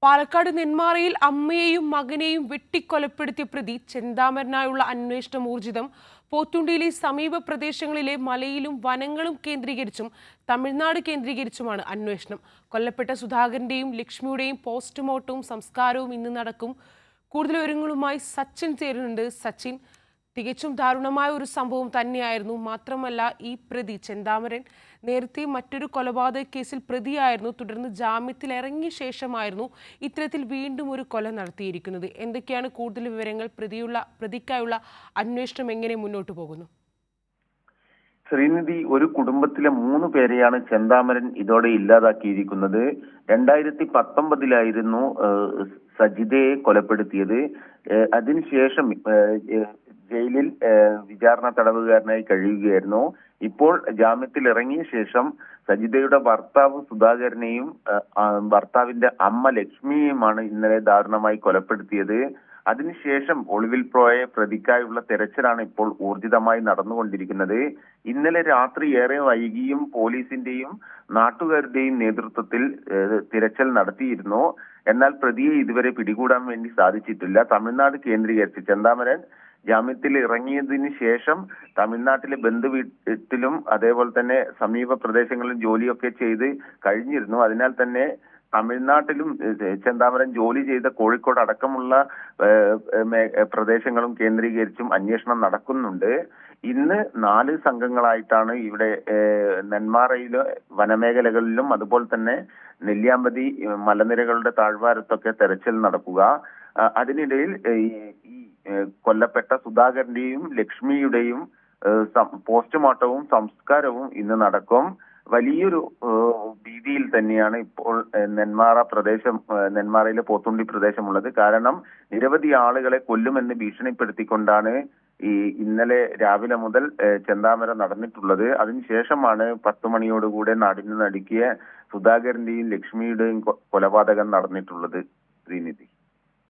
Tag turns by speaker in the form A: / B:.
A: പാലക്കാട് നെന്മാറയിൽ അമ്മയെയും മകനെയും വെട്ടിക്കൊലപ്പെടുത്തിയ പ്രതി ചെന്താമരനായുള്ള അന്വേഷണം ഊർജിതം. പോത്തുണ്ടിയിലെ സമീപ പ്രദേശങ്ങളിലെ മലയിലും വനങ്ങളും കേന്ദ്രീകരിച്ചും തമിഴ്നാട് കേന്ദ്രീകരിച്ചുമാണ് അന്വേഷണം. കൊല്ലപ്പെട്ട സുധാകരന്റെയും ലക്ഷ്മിയുടെയും പോസ്റ്റ്മോർട്ടവും സംസ്കാരവും ഇന്ന് നടക്കും. കൂടുതൽ വിവരങ്ങളുമായി സച്ചിൻ ചേരുന്നുണ്ട്. സച്ചിൻ, തികച്ചും ദാരുണമായ ഒരു സംഭവം തന്നെയായിരുന്നു. മാത്രമല്ല, ഈ പ്രതി ചെന്താമരൻ നേരത്തെ മറ്റൊരു കൊലപാതക കേസിൽ പ്രതിയായിരുന്നു. തുടർന്ന് ജാമ്യത്തിൽ ഇറങ്ങിയ ശേഷമായിരുന്നു ഇത്തരത്തിൽ വീണ്ടും ഒരു കൊല നടത്തിയിരിക്കുന്നത്. എന്തൊക്കെയാണ് കൂടുതൽ വിവരങ്ങൾ? പ്രതിക്കായുള്ള അന്വേഷണം എങ്ങനെ മുന്നോട്ട് പോകുന്നു?
B: ശ്രീനിധി, ഒരു കുടുംബത്തിലെ 3 പേരെയാണ് ചെന്താമരൻ ഇതോടെ ഇല്ലാതാക്കിയിരിക്കുന്നത്. 2019 സജിതയെ കൊലപ്പെടുത്തിയത്. അതിനുശേഷം ജയിലിൽ വിചാരണ തടവുകാരനായി കഴിയുകയായിരുന്നു. ഇപ്പോൾ ജാമ്യത്തിൽ ഇറങ്ങിയ ശേഷം സജിതയുടെ ഭർത്താവ് സുധാകരനെയും ഭർത്താവിന്റെ അമ്മ ലക്ഷ്മിയെയുമാണ് ഇന്നലെ ദാരുണമായി കൊലപ്പെടുത്തിയത്. അതിനുശേഷം ഒളിവിൽ പോയ പ്രതിക്കായുള്ള തെരച്ചിലാണ് ഇപ്പോൾ ഊർജിതമായി നടന്നുകൊണ്ടിരിക്കുന്നത്. ഇന്നലെ രാത്രി ഏറെ വൈകിയും പോലീസിന്റെയും നാട്ടുകാരുടെയും നേതൃത്വത്തിൽ തിരച്ചിൽ നടത്തിയിരുന്നു. എന്നാൽ പ്രതിയെ ഇതുവരെ പിടികൂടാൻ വേണ്ടി സാധിച്ചിട്ടില്ല. തമിഴ്നാട് കേന്ദ്രീകരിച്ച് ചെന്താമരൻ ജാമ്യത്തിൽ ഇറങ്ങിയതിന് ശേഷം തമിഴ്നാട്ടിലെ ബന്ധുവീട്ടിലും അതേപോലെ തന്നെ സമീപ പ്രദേശങ്ങളിലും ജോലിയൊക്കെ ചെയ്ത് കഴിഞ്ഞിരുന്നു. അതിനാൽ തന്നെ തമിഴ്നാട്ടിലും ചെന്താമരൻ ജോലി ചെയ്ത കോഴിക്കോട് അടക്കമുള്ള പ്രദേശങ്ങളും കേന്ദ്രീകരിച്ചും അന്വേഷണം നടക്കുന്നുണ്ട്. ഇന്ന് 4 സംഘങ്ങളായിട്ടാണ് ഇവിടെ നെന്മാറയിലെ വനമേഖലകളിലും അതുപോലെ തന്നെ നെല്ലിയാമ്പതി മലനിരകളുടെ താഴ്വാരത്തൊക്കെ തെരച്ചിൽ നടക്കുക. അതിനിടയിൽ ഈ കൊല്ലപ്പെട്ട സുധാകരന്റെയും ലക്ഷ്മിയുടെയും പോസ്റ്റ്മോർട്ടവും സംസ്കാരവും ഇന്ന് നടക്കും. വലിയൊരു ഭീതിയിൽ തന്നെയാണ് ഇപ്പോൾ നെന്മാറയിലെ പോത്തുണ്ടി പ്രദേശമുള്ളത്. കാരണം നിരവധി ആളുകളെ കൊല്ലുമെന്ന് ഭീഷണിപ്പെടുത്തിക്കൊണ്ടാണ് ഇന്നലെ രാവിലെ മുതൽ ചെന്താമരം നടന്നിട്ടുള്ളത്. അതിനുശേഷമാണ് 10 മണിയോടുകൂടെ നാടിന് നടുക്കിയ സുധാകരന്റെയും ലക്ഷ്മിയുടെയും കൊലപാതകം നടന്നിട്ടുള്ളത്. ശ്രീനിധി.